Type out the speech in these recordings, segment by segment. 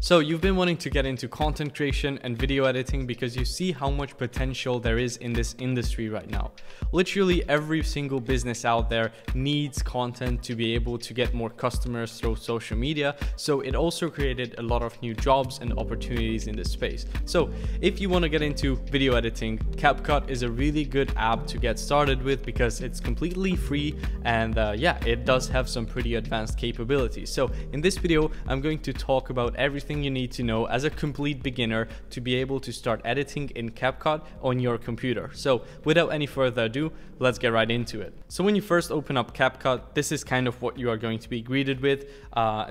So you've been wanting to get into content creation and video editing because you see how much potential there is in this industry right now. Literally every single business out there needs content to be able to get more customers through social media. So it also created a lot of new jobs and opportunities in this space. So if you want to get into video editing, CapCut is a really good app to get started with because it's completely free and yeah, it does have some pretty advanced capabilities. So in this video, I'm going to talk about everything you need to know as a complete beginner to be able to start editing in CapCut on your computer. So without any further ado, let's get right into it. So when you first open up CapCut, this is kind of what you are going to be greeted with.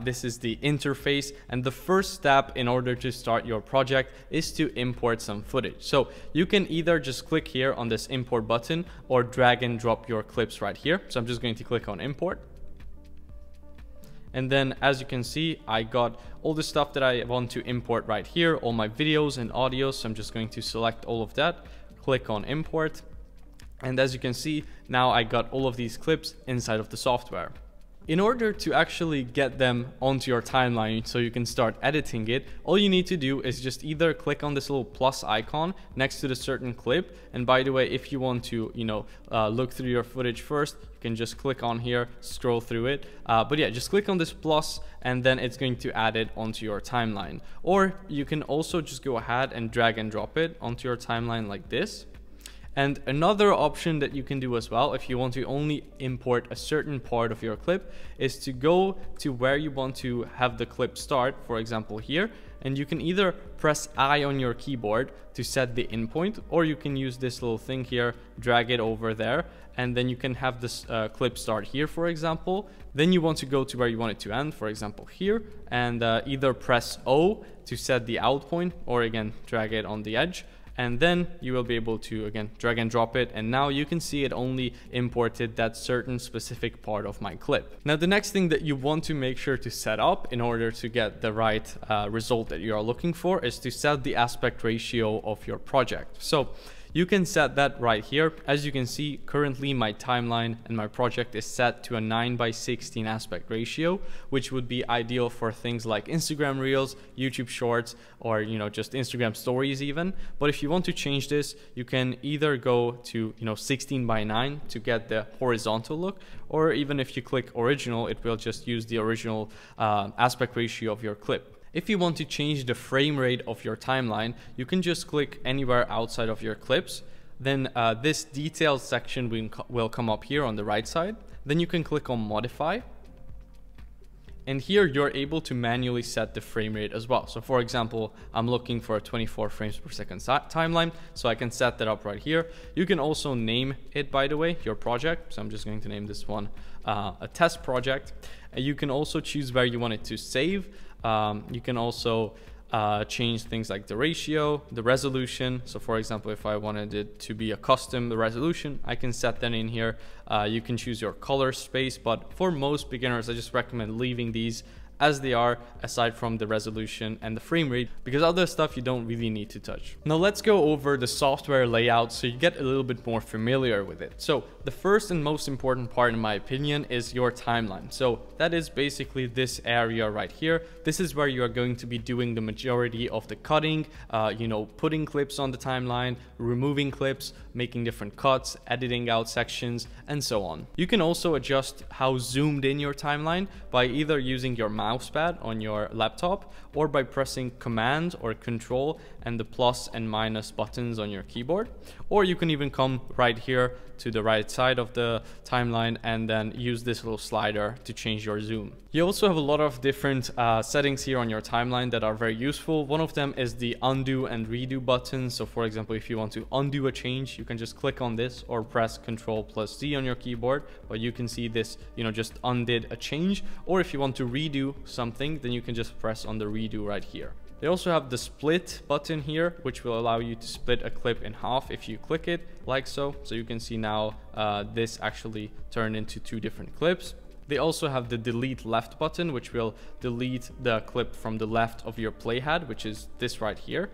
This is the interface, and the first step in order to start your project is to import some footage. So you can either just click here on this import button or drag and drop your clips right here. So I'm just going to click on import. And then as you can see, I got all the stuff that I want to import right here, all my videos and audios. So I'm just going to select all of that, click on import. And as you can see, now I got all of these clips inside of the software. In order to actually get them onto your timeline so you can start editing it, all you need to do is just either click on this little plus icon next to the certain clip. And by the way, if you want to, look through your footage first, you can just click on here, scroll through it. But yeah, just click on this plus and then it's going to add it onto your timeline. Or you can also just go ahead and drag and drop it onto your timeline like this. And another option that you can do as well, if you want to only import a certain part of your clip, is to go to where you want to have the clip start, for example here, and you can either press I on your keyboard to set the in point, or you can use this little thing here, drag it over there, and then you can have this clip start here, for example. Then you want to go to where you want it to end, for example here, and either press O to set the out point, or again, drag it on the edge. And then you will be able to, again, drag and drop it. And now you can see it only imported that certain specific part of my clip. Now, the next thing that you want to make sure to set up in order to get the right result that you are looking for is to set the aspect ratio of your project. So you can set that right here. As you can see, currently my timeline and my project is set to a 9:16 aspect ratio, which would be ideal for things like Instagram Reels, YouTube Shorts, or just Instagram Stories even. But if you want to change this, you can either go to 16:9 to get the horizontal look, or even if you click original, it will just use the original aspect ratio of your clip. If you want to change the frame rate of your timeline, you can just click anywhere outside of your clips. Then this details section will come up here on the right side. Then you can click on modify. And here you're able to manually set the frame rate as well. So for example, I'm looking for a 24 frames per second timeline, so I can set that up right here. You can also name it, by the way, your project. So I'm just going to name this one a test project. You can also choose where you want it to save. You can also change things like the ratio, the resolution. So for example, if I wanted it to be a custom resolution, I can set that in here. You can choose your color space, but for most beginners, I just recommend leaving these as they are, aside from the resolution and the frame rate, because other stuff you don't really need to touch. Now let's go over the software layout so you get a little bit more familiar with it. So the first and most important part, in my opinion, is your timeline. So that is basically this area right here. This is where you are going to be doing the majority of the cutting, putting clips on the timeline, removing clips, making different cuts, editing out sections, and so on. You can also adjust how zoomed in your timeline by either using your mouse pad on your laptop or by pressing Command or Control and the plus and minus buttons on your keyboard. Or you can even come right here to the right side of the timeline and then use this little slider to change your zoom. You also have a lot of different settings here on your timeline that are very useful. One of them is the undo and redo button. So for example, if you want to undo a change, you can just click on this or press Ctrl+Z on your keyboard, but you can see this, just undid a change. Or if you want to redo something, then you can just press on the redo right here. They also have the split button here, which will allow you to split a clip in half if you click it like so. So you can see now this actually turned into two different clips. They also have the delete left button, which will delete the clip from the left of your playhead, which is this right here.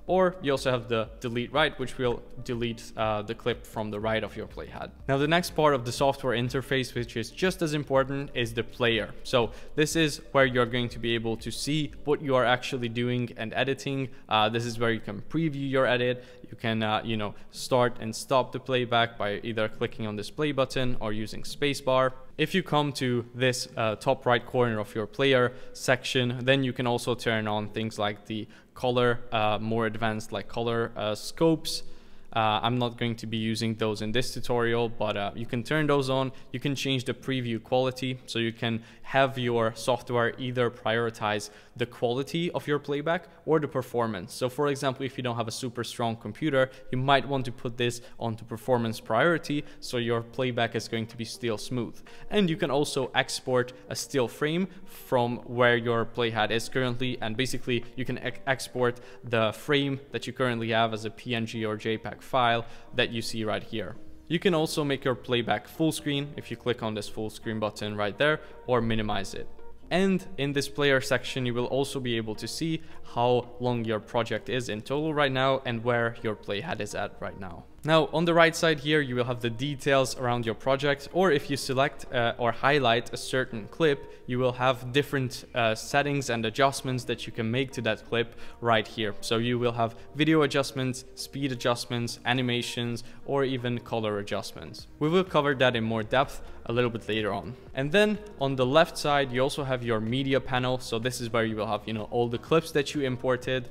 Or you also have the delete right, which will delete the clip from the right of your playhead. Now the next part of the software interface, which is just as important, is the player. So this is where you're going to be able to see what you are actually doing and editing. This is where you can preview your edit. You can start and stop the playback by either clicking on this play button or using spacebar. If you come to this top right corner of your player section, then you can also turn on things like the color, more advanced like color scopes. I'm not going to be using those in this tutorial, but you can turn those on. You can change the preview quality, so you can have your software either prioritize the quality of your playback or the performance. So for example, if you don't have a super strong computer, you might want to put this onto performance priority, so your playback is going to be still smooth. And you can also export a still frame from where your playhead is currently, and basically you can export the frame that you currently have as a PNG or JPEG file that you see right here. You can also make your playback full screen if you click on this full screen button right there, or minimize it. And in this player section, you will also be able to see how long your project is in total right now and where your playhead is at right now. Now, on the right side here, you will have the details around your project, or if you select or highlight a certain clip, you will have different settings and adjustments that you can make to that clip right here. So you will have video adjustments, speed adjustments, animations, or even color adjustments. We will cover that in more depth a little bit later on. And then on the left side, you also have your media panel. So this is where you will have, all the clips that you imported.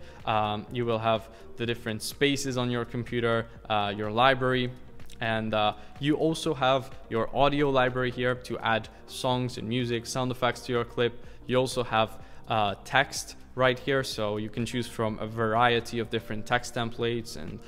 You will have the different spaces on your computer, your library, and you also have your audio library here to add songs and music, sound effects to your clip. You also have text right here, so you can choose from a variety of different text templates and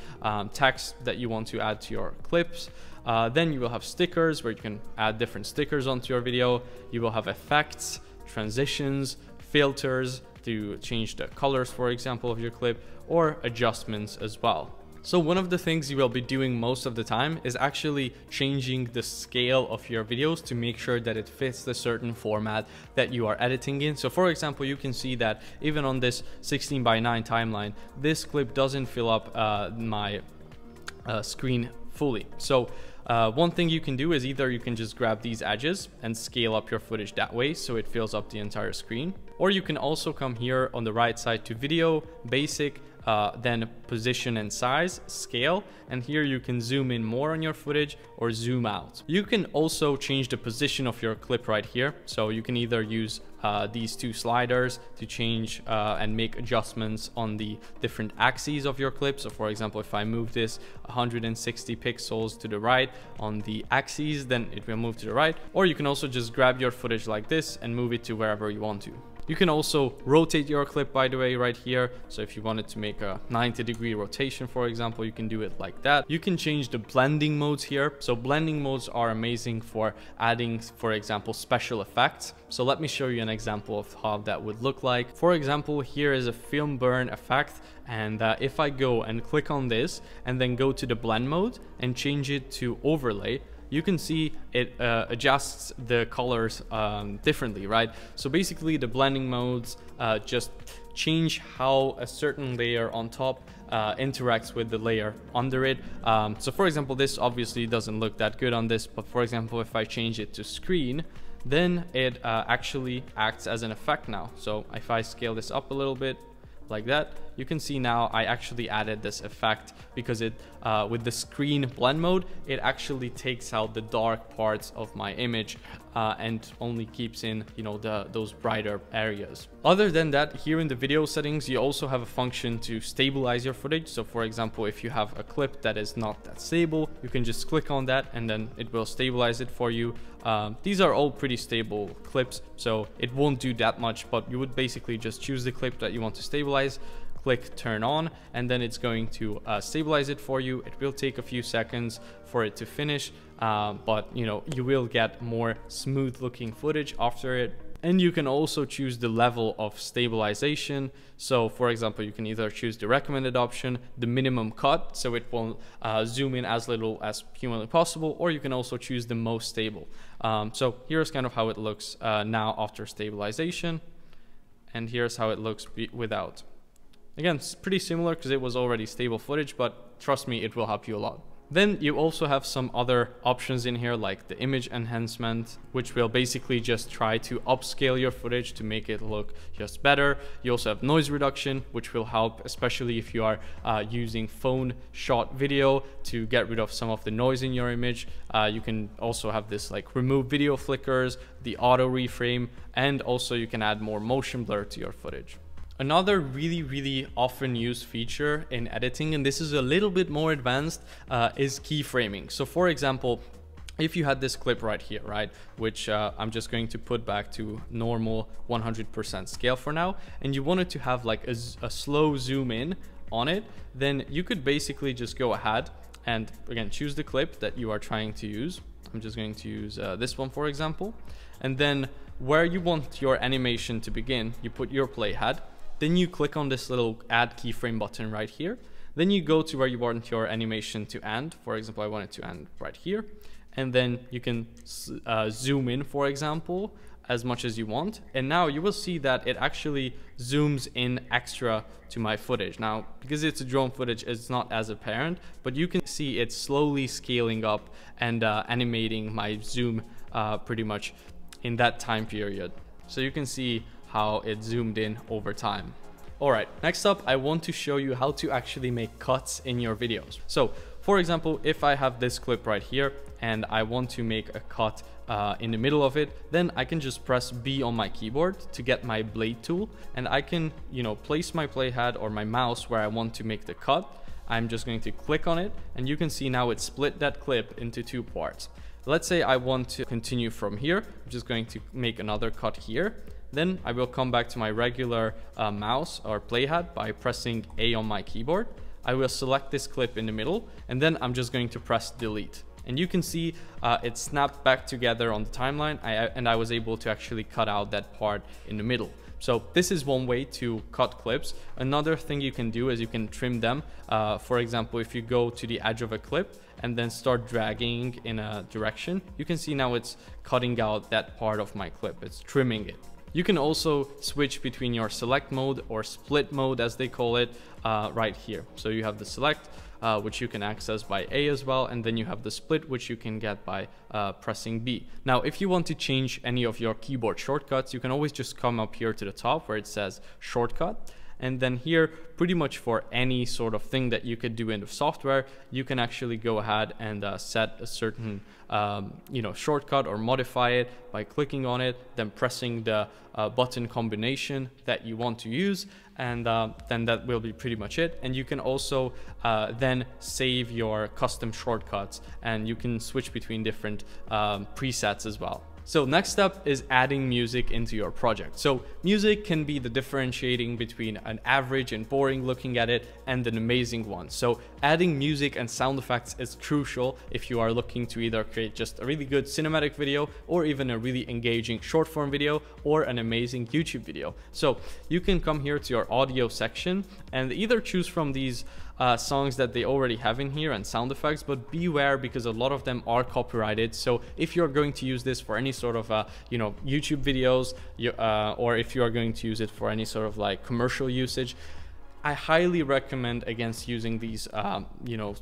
text that you want to add to your clips. Then you will have stickers where you can add different stickers onto your video. You will have effects, transitions, filters to change the colors, for example, of your clip, or adjustments as well. So one of the things you will be doing most of the time is actually changing the scale of your videos to make sure that it fits the certain format that you are editing in. So for example, you can see that even on this 16:9 timeline, this clip doesn't fill up my screen fully. So one thing you can do is either you can just grab these edges and scale up your footage that way so it fills up the entire screen, or you can also come here on the right side to video, basic, then position and size, scale, and here you can zoom in more on your footage or zoom out. You can also change the position of your clip right here, so you can either use these two sliders to change and make adjustments on the different axes of your clip. So for example, if I move this 160 pixels to the right on the axes, then it will move to the right, or you can also just grab your footage like this and move it to wherever you want to. You can also rotate your clip, by the way, right here. So if you wanted to make a 90-degree rotation, for example, you can do it like that. You can change the blending modes here. So blending modes are amazing for adding, for example, special effects. So let me show you an example of how that would look like. For example, here is a film burn effect. And if I go and click on this and then go to the blend mode and change it to overlay, you can see it adjusts the colors differently, right? So basically the blending modes just change how a certain layer on top interacts with the layer under it. So for example, this obviously doesn't look that good on this, but for example, if I change it to screen, then it actually acts as an effect now. So if I scale this up a little bit, like that, you can see now I actually added this effect because it with the screen blend mode, it actually takes out the dark parts of my image and only keeps in those brighter areas. Other than that, here in the video settings, you also have a function to stabilize your footage. So for example, if you have a clip that is not that stable, you can just click on that and then it will stabilize it for you. These are all pretty stable clips, so it won't do that much, but you would basically just choose the clip that you want to stabilize, click turn on, and then it's going to stabilize it for you. It will take a few seconds for it to finish, but you will get more smooth looking footage after it. And you can also choose the level of stabilization. So for example, you can either choose the recommended option, the minimum cut, so it will zoom in as little as humanly possible, or you can also choose the most stable. So here's kind of how it looks now after stabilization, and here's how it looks without. Again, it's pretty similar because it was already stable footage, but trust me, it will help you a lot. Then you also have some other options in here like the image enhancement, which will basically just try to upscale your footage to make it look just better. You also have noise reduction, which will help, especially if you are using phone shot video to get rid of some of the noise in your image. You can also have this like remove video flickers, the auto reframe, and also you can add more motion blur to your footage. Another really often used feature in editing, and this is a little bit more advanced, is keyframing. So for example, if you had this clip right here, right, which I'm just going to put back to normal 100% scale for now, and you wanted to have like a slow zoom in on it, then you could basically just go ahead and again choose the clip that you are trying to use. I'm just going to use this one for example, and then where you want your animation to begin, you put your playhead. Then you click on this little add keyframe button right here. Then you go to where you want your animation to end. For example, I want it to end right here. And then you can zoom in, for example, as much as you want. And now you will see that it actually zooms in extra to my footage. Now, because it's a drone footage, it's not as apparent, but you can see it's slowly scaling up and animating my zoom pretty much in that time period. So you can see how it zoomed in over time. All right, next up, I want to show you how to actually make cuts in your videos. So for example, if I have this clip right here and I want to make a cut in the middle of it, then I can just press B on my keyboard to get my blade tool, and I can, you know, place my playhead or my mouse where I want to make the cut. I'm just going to click on it, and you can see now it split that clip into two parts. Let's say I want to continue from here. I'm just going to make another cut here. Then I will come back to my regular mouse or playhead by pressing A on my keyboard. I will select this clip in the middle, and then I'm just going to press delete. And you can see it snapped back together on the timeline, and I was able to actually cut out that part in the middle. So this is one way to cut clips. Another thing you can do is you can trim them. For example, if you go to the edge of a clip and then start dragging in a direction, you can see now it's cutting out that part of my clip. It's trimming it. You can also switch between your select mode or split mode, as they call it, right here. So you have the select, which you can access by A as well, and then you have the split, which you can get by pressing B. Now, if you want to change any of your keyboard shortcuts, you can always just come up here to the top where it says shortcut. And then here, pretty much for any sort of thing that you could do in the software, you can actually go ahead and set a certain shortcut or modify it by clicking on it, then pressing the button combination that you want to use, and then that will be pretty much it. And you can also then save your custom shortcuts, and you can switch between different presets as well. So next step is adding music into your project. So music can be the differentiating between an average and boring looking edit and an amazing one. So adding music and sound effects is crucial if you are looking to either create just a really good cinematic video, or even a really engaging short form video, or an amazing YouTube video. So you can come here to your audio section and either choose from these songs that they already have in here and sound effects, but beware because a lot of them are copyrighted. So if you're going to use this for any sort of YouTube videos, or if you are going to use it for any sort of like commercial usage, I highly recommend against using these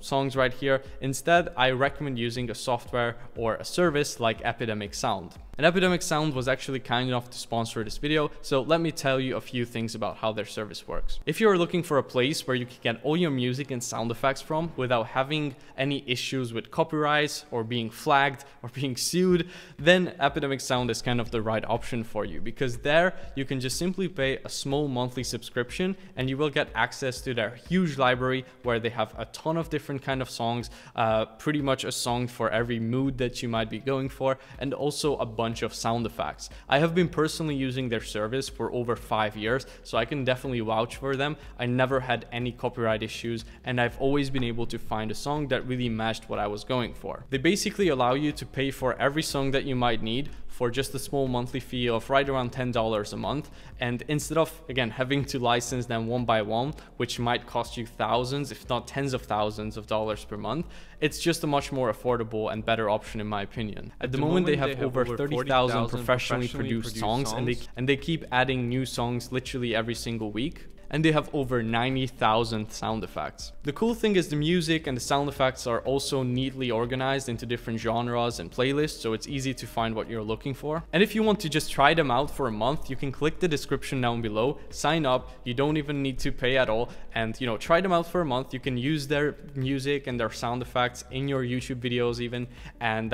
songs right here. Instead, I recommend using a software or a service like Epidemic Sound. And Epidemic Sound was actually kind enough to sponsor this video, so let me tell you a few things about how their service works. If you're looking for a place where you can get all your music and sound effects from without having any issues with copyrights or being flagged or being sued, then Epidemic Sound is kind of the right option for you, because there you can just simply pay a small monthly subscription and you will get access to their huge library where they have a ton of different kind of songs, pretty much a song for every mood that you might be going for, and also a bunch of sound effects. I have been personally using their service for over 5 years, so I can definitely vouch for them. I never had any copyright issues, and I've always been able to find a song that really matched what I was going for. They basically allow you to pay for every song that you might need for just a small monthly fee of right around $10 a month. And instead of, again, having to license them one by one, which might cost you thousands, if not tens of thousands of dollars per month, it's just a much more affordable and better option in my opinion. At the moment they have over 30,000 professionally produced songs, and they keep adding new songs literally every single week. and they have over 90,000 sound effects. The cool thing is the music and the sound effects are also neatly organized into different genres and playlists, so it's easy to find what you're looking for. And if you want to just try them out for a month, you can click the description down below, sign up. You don't even need to pay at all, and try them out for a month. You can use their music and their sound effects in your YouTube videos even, and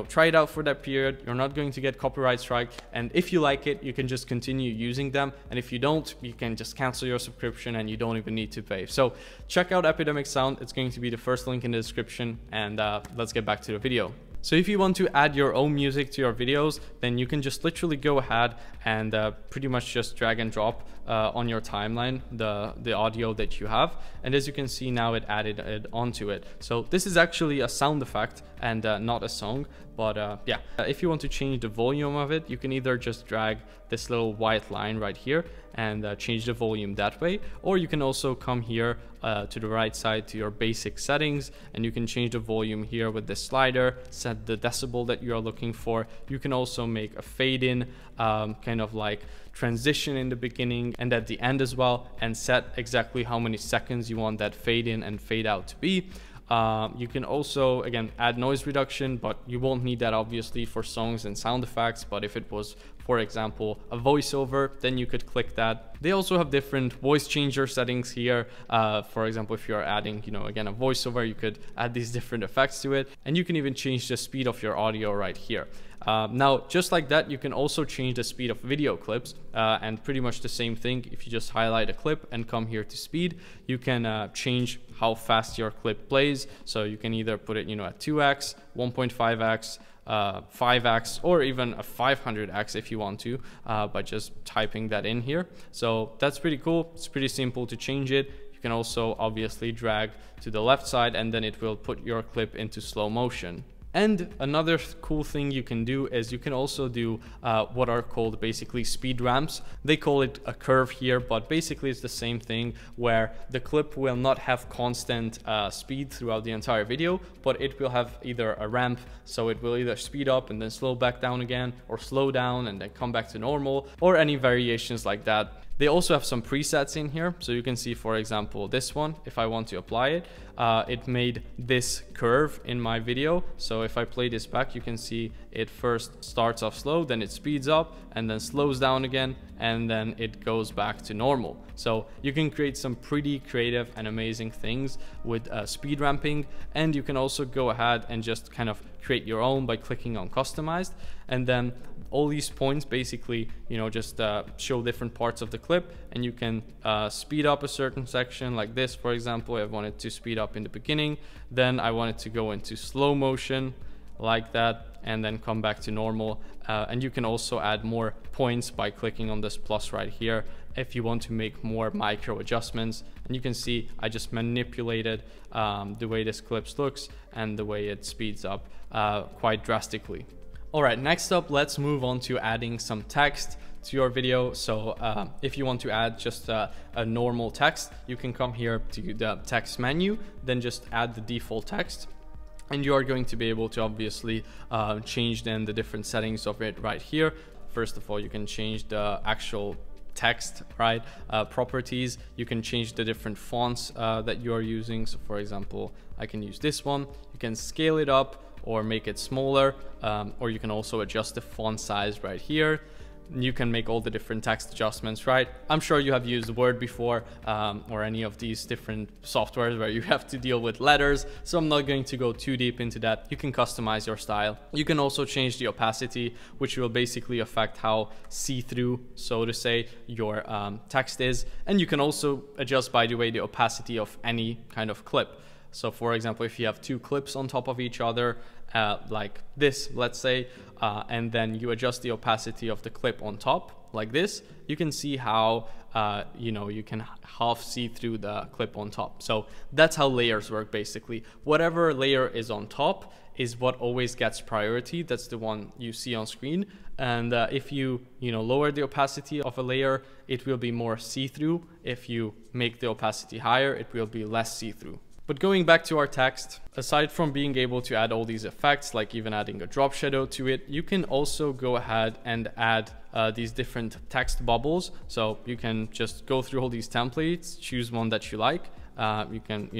try it out for that period. You're not going to get copyright strike, and if you like it, you can just continue using them, and if you don't, you can just cancel your subscription and you don't even need to pay. So check out Epidemic Sound. It's going to be the first link in the description, and let's get back to the video. So if you want to add your own music to your videos, then you can just literally go ahead and pretty much just drag and drop on your timeline the audio that you have. And as you can see now, it added it onto it. So this is actually a sound effect and not a song. But yeah, if you want to change the volume of it, you can either just drag this little white line right here and change the volume that way, or you can also come here to the right side to your basic settings, and you can change the volume here with the slider, set the decibel that you are looking for. You can also make a fade in kind of like transition in the beginning and at the end as well, and set exactly how many seconds you want that fade in and fade out to be. You can also, again, add noise reduction, but you won't need that obviously for songs and sound effects. But if it was, for example, a voiceover, then you could click that. They also have different voice changer settings here. For example, if you're adding, again, a voiceover, you could add these different effects to it, and you can even change the speed of your audio right here. Now, just like that, you can also change the speed of video clips, and pretty much the same thing. If you just highlight a clip and come here to speed, you can change how fast your clip plays. So you can either put it, at 2x, 1.5x, 5x, or even a 500x if you want to, by just typing that in here. So that's pretty cool. It's pretty simple to change it. You can also obviously drag to the left side, and then it will put your clip into slow motion. And another cool thing you can do is you can also do what are called basically speed ramps. They call it a curve here, but basically it's the same thing, where the clip will not have constant speed throughout the entire video, but it will have either a ramp, so it will either speed up and then slow back down again, or slow down and then come back to normal, or any variations like that. They also have some presets in here, so you can see, for example, this one. If I want to apply it, it made this curve in my video. So if I play this back, you can see it first starts off slow, then it speeds up and then slows down again, and then it goes back to normal. So you can create some pretty creative and amazing things with speed ramping, and you can also go ahead and just kind of create your own by clicking on customized, and then all these points basically just show different parts of the clip, and you can speed up a certain section like this. For example, I wanted to speed up in the beginning, then I wanted to go into slow motion like that, and then come back to normal. And you can also add more points by clicking on this plus right here if you want to make more micro adjustments. And you can see I just manipulated the way this clip looks and the way it speeds up quite drastically. All right, next up, let's move on to adding some text to your video. So if you want to add just a normal text, you can come here to the text menu, then just add the default text. And you are going to be able to obviously change then the different settings of it right here. First of all, you can change the actual text, right? Properties. You can change the different fonts that you are using. So for example, I can use this one. You can scale it up or make it smaller, or you can also adjust the font size right here. You can make all the different text adjustments, right? I'm sure you have used Word before, or any of these different softwares where you have to deal with letters, so I'm not going to go too deep into that. You can customize your style. You can also change the opacity, which will basically affect how see-through, so to say, your text is. And you can also adjust, by the way, the opacity of any kind of clip. So for example, if you have two clips on top of each other, like this, let's say, and then you adjust the opacity of the clip on top like this, you can see how you can half see through the clip on top. So that's how layers work basically. Whatever layer is on top is what always gets priority. That's the one you see on screen. And if you lower the opacity of a layer, it will be more see-through. If you make the opacity higher, it will be less see-through. But going back to our text, aside from being able to add all these effects, like even adding a drop shadow to it, you can also go ahead and add these different text bubbles. So you can just go through all these templates, choose one that you like. You can,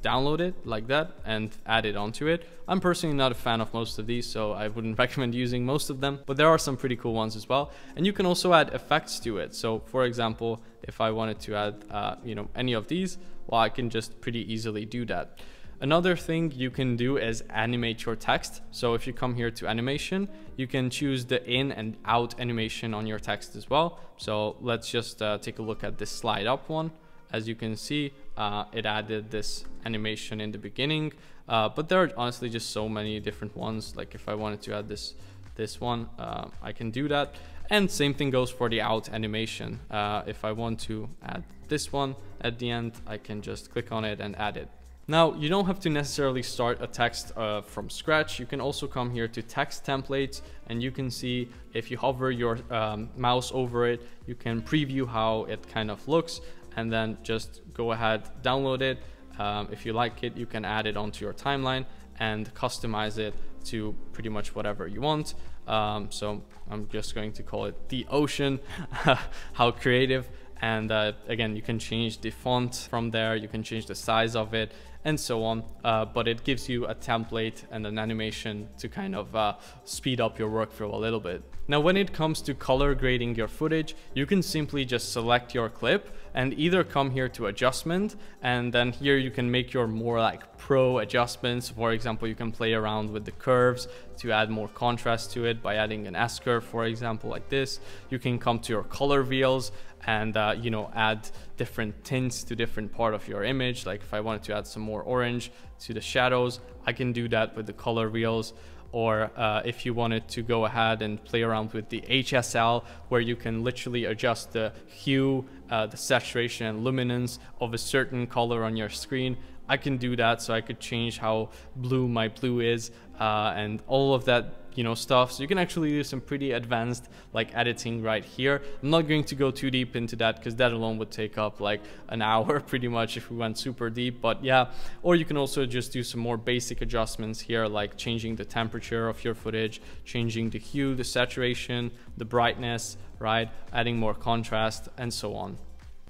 download it like that and add it onto it. I'm personally not a fan of most of these, so I wouldn't recommend using most of them, but there are some pretty cool ones as well. And you can also add effects to it. So for example, if I wanted to add, any of these, well, I can just pretty easily do that. Another thing you can do is animate your text. So if you come here to animation, you can choose the in and out animation on your text as well. So let's just take a look at this slide up one. As you can see, it added this animation in the beginning, but there are honestly just so many different ones. Like if I wanted to add this one, I can do that. And same thing goes for the out animation. If I want to add this one at the end, I can just click on it and add it. Now, you don't have to necessarily start a text from scratch. You can also come here to text templates, and you can see if you hover your mouse over it, you can preview how it kind of looks, and then just go ahead, download it. If you like it, you can add it onto your timeline and customize it to pretty much whatever you want. So I'm just going to call it the ocean. How creative. And again, you can change the font from there, you can change the size of it and so on, but it gives you a template and an animation to kind of speed up your workflow a little bit. Now, when it comes to color grading your footage, you can simply just select your clip and either come here to adjustment, and then here you can make your more like pro adjustments. For example, you can play around with the curves to add more contrast to it by adding an S curve, for example, like this. You can come to your color wheels and add different tints to different part of your image. Like if I wanted to add some more orange to the shadows, I can do that with the color wheels. Or if you wanted to go ahead and play around with the HSL, where you can literally adjust the hue, the saturation and luminance of a certain color on your screen, I can do that. So I could change how blue my blue is and all of that stuff. So you can actually do some pretty advanced like editing right here. I'm not going to go too deep into that because that alone would take up like an hour pretty much if we went super deep, but yeah. Or you can also just do some more basic adjustments here, like changing the temperature of your footage, changing the hue, the saturation, the brightness, right? Adding more contrast and so on.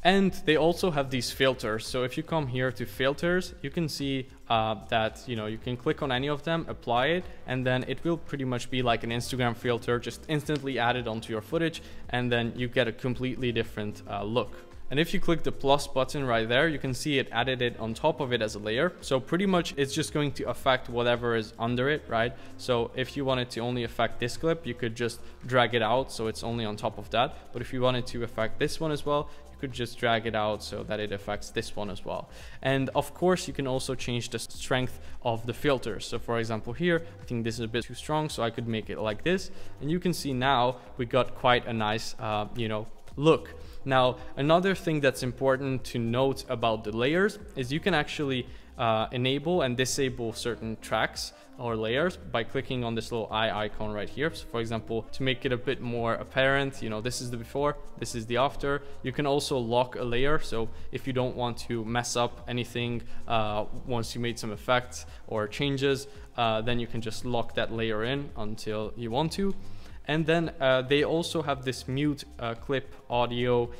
And they also have these filters. So if you come here to filters, you can see that you can click on any of them, apply it, and then it will pretty much be like an Instagram filter, just instantly added onto your footage, and then you get a completely different look. And if you click the plus button right there, you can see it added it on top of it as a layer. So pretty much it's just going to affect whatever is under it, right? So if you wanted to only affect this clip, you could just drag it out so it's only on top of that. But if you wanted to affect this one as well, you could just drag it out so that it affects this one as well. And of course, you can also change the strength of the filters. So for example, here, I think this is a bit too strong, so I could make it like this. And you can see now we got quite a nice, look. Now, another thing that's important to note about the layers is you can actually enable and disable certain tracks or layers by clicking on this little eye icon right here. So for example, to make it a bit more apparent, this is the before, this is the after. You can also lock a layer. So if you don't want to mess up anything once you made some effects or changes, then you can just lock that layer in until you want to. And then they also have this mute clip audio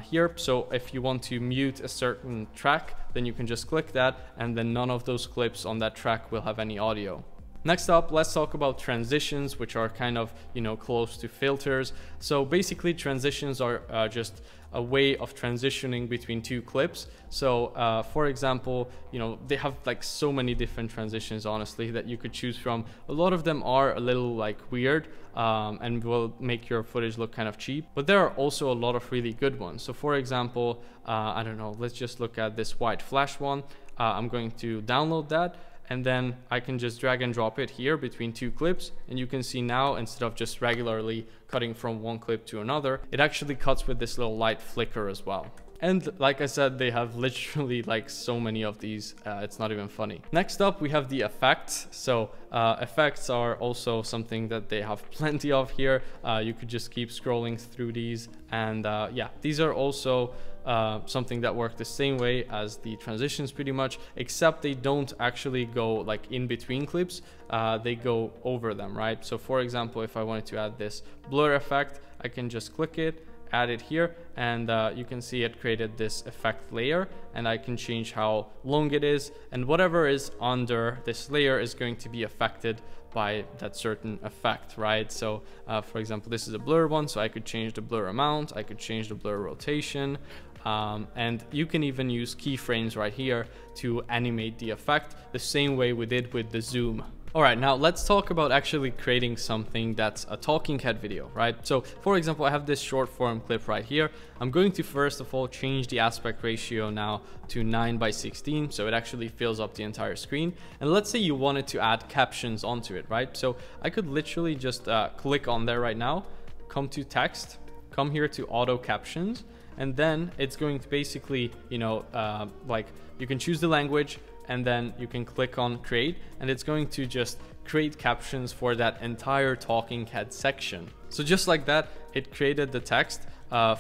here. So if you want to mute a certain track, then you can just click that, and then none of those clips on that track will have any audio. Next up, let's talk about transitions, which are kind of, close to filters. So basically transitions are just a way of transitioning between two clips. So for example, they have like so many different transitions, honestly, that you could choose from. A lot of them are a little like weird and will make your footage look kind of cheap, but there are also a lot of really good ones. So for example, I don't know, let's just look at this white flash one. I'm going to download that, and then I can just drag and drop it here between two clips, and you can see now, instead of just regularly cutting from one clip to another, it actually cuts with this little light flicker as well. And like I said, they have literally like so many of these, it's not even funny. Next up, we have the effects. So effects are also something that they have plenty of here. You could just keep scrolling through these, and yeah, these are also something that works the same way as the transitions pretty much, except they don't actually go like in between clips, they go over them, right? So for example, if I wanted to add this blur effect, I can just click it, add it here, and you can see it created this effect layer, and I can change how long it is, and whatever is under this layer is going to be affected by that certain effect, right? So for example, this is a blur one, so I could change the blur amount, I could change the blur rotation, and you can even use keyframes right here to animate the effect the same way we did with the zoom. All right, now let's talk about actually creating something that's a talking head video, right? So for example, I have this short form clip right here. I'm going to first of all change the aspect ratio now to 9:16, so it actually fills up the entire screen. And let's say you wanted to add captions onto it, right? So I could literally just click on there right now, come to text, come here to auto captions, and then it's going to basically, you know, like you can choose the language, and then you can click on create, and it's going to just create captions for that entire talking head section. So just like that, it created the text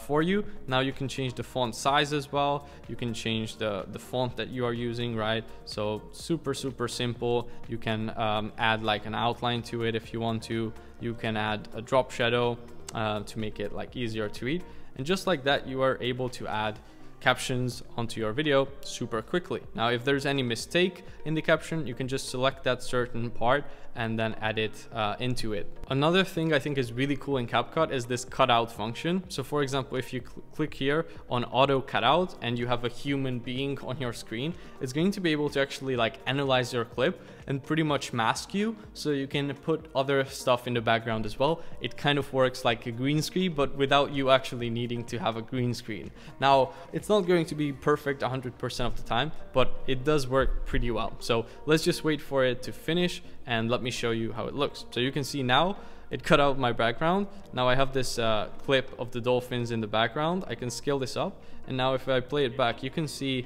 for you. Now you can change the font size as well. You can change the font that you are using, right? So super simple. You can add like an outline to it if you want to. You can add a drop shadow to make it like easier to read. And just like that, you are able to add captions onto your video super quickly. Now, if there's any mistake in the caption, you can just select that certain part and then add it into it. Another thing I think is really cool in CapCut is this cutout function. So for example, if you click here on auto cutout and you have a human being on your screen, it's going to be able to actually like analyze your clip and pretty much mask you, so you can put other stuff in the background as well. It kind of works like a green screen, but without you actually needing to have a green screen. Now, it's not going to be perfect 100% of the time, but it does work pretty well. So let's just wait for it to finish and let me show you how it looks. So you can see now it cut out my background. Now I have this clip of the dolphins in the background. I can scale this up, and now if I play it back, you can see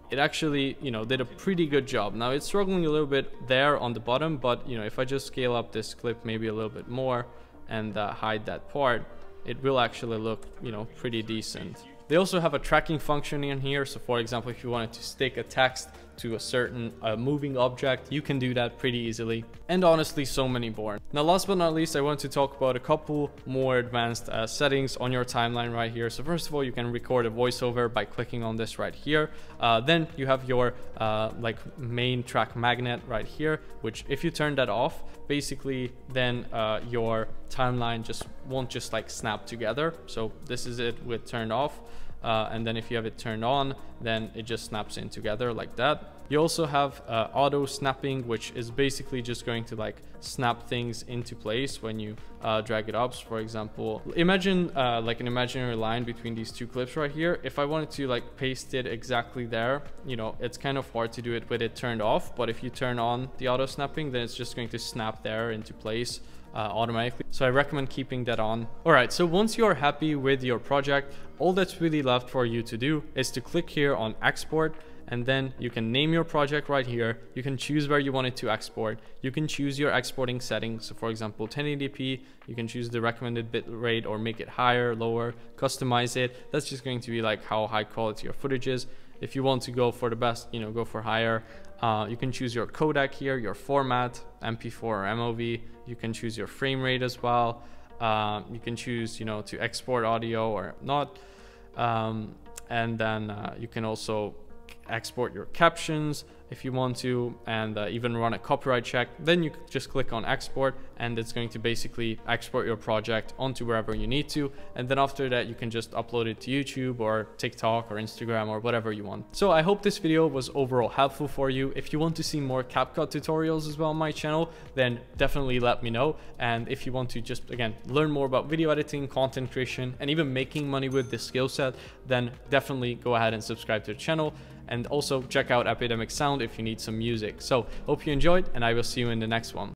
it actually, you know, did a pretty good job. Now it's struggling a little bit there on the bottom, but you know, if I just scale up this clip maybe a little bit more and hide that part, it will actually look, you know, pretty decent. They also have a tracking function in here. So for example, if you wanted to stick a text to a certain moving object, you can do that pretty easily. And honestly, so many more. Now, last but not least, I want to talk about a couple more advanced settings on your timeline right here. So first of all, you can record a voiceover by clicking on this right here. Then you have your like main track magnet right here, which if you turn that off, basically then your timeline just won't just like snap together. So this is it with turned off. And then if you have it turned on, then it just snaps in together like that. You also have auto snapping, which is basically just going to like snap things into place when you drag it up. So for example, imagine like an imaginary line between these two clips right here. If I wanted to like paste it exactly there, you know, it's kind of hard to do it with it turned off. But if you turn on the auto snapping, then it's just going to snap there into place automatically. So I recommend keeping that on. All right, so once you are happy with your project, all that's really left for you to do is to click here on export, and then you can name your project right here. You can choose where you want it to export. You can choose your exporting settings. So for example, 1080p, you can choose the recommended bit rate or make it higher, lower, customize it. That's just going to be like how high quality your footage is. If you want to go for the best, you know, go for higher. You can choose your codec here, your format, MP4 or MOV. You can choose your frame rate as well. You can choose, you know, to export audio or not. And then you can also export your captions if you want to, and even run a copyright check. Then you just click on export, and it's going to basically export your project onto wherever you need to. And then after that, you can just upload it to YouTube or TikTok or Instagram or whatever you want. So I hope this video was overall helpful for you. If you want to see more CapCut tutorials as well on my channel, then definitely let me know. And if you want to just, again, learn more about video editing, content creation, and even making money with this skill set, then definitely go ahead and subscribe to the channel. And also check out Epidemic Sound if you need some music. So hope you enjoyed, and I will see you in the next one.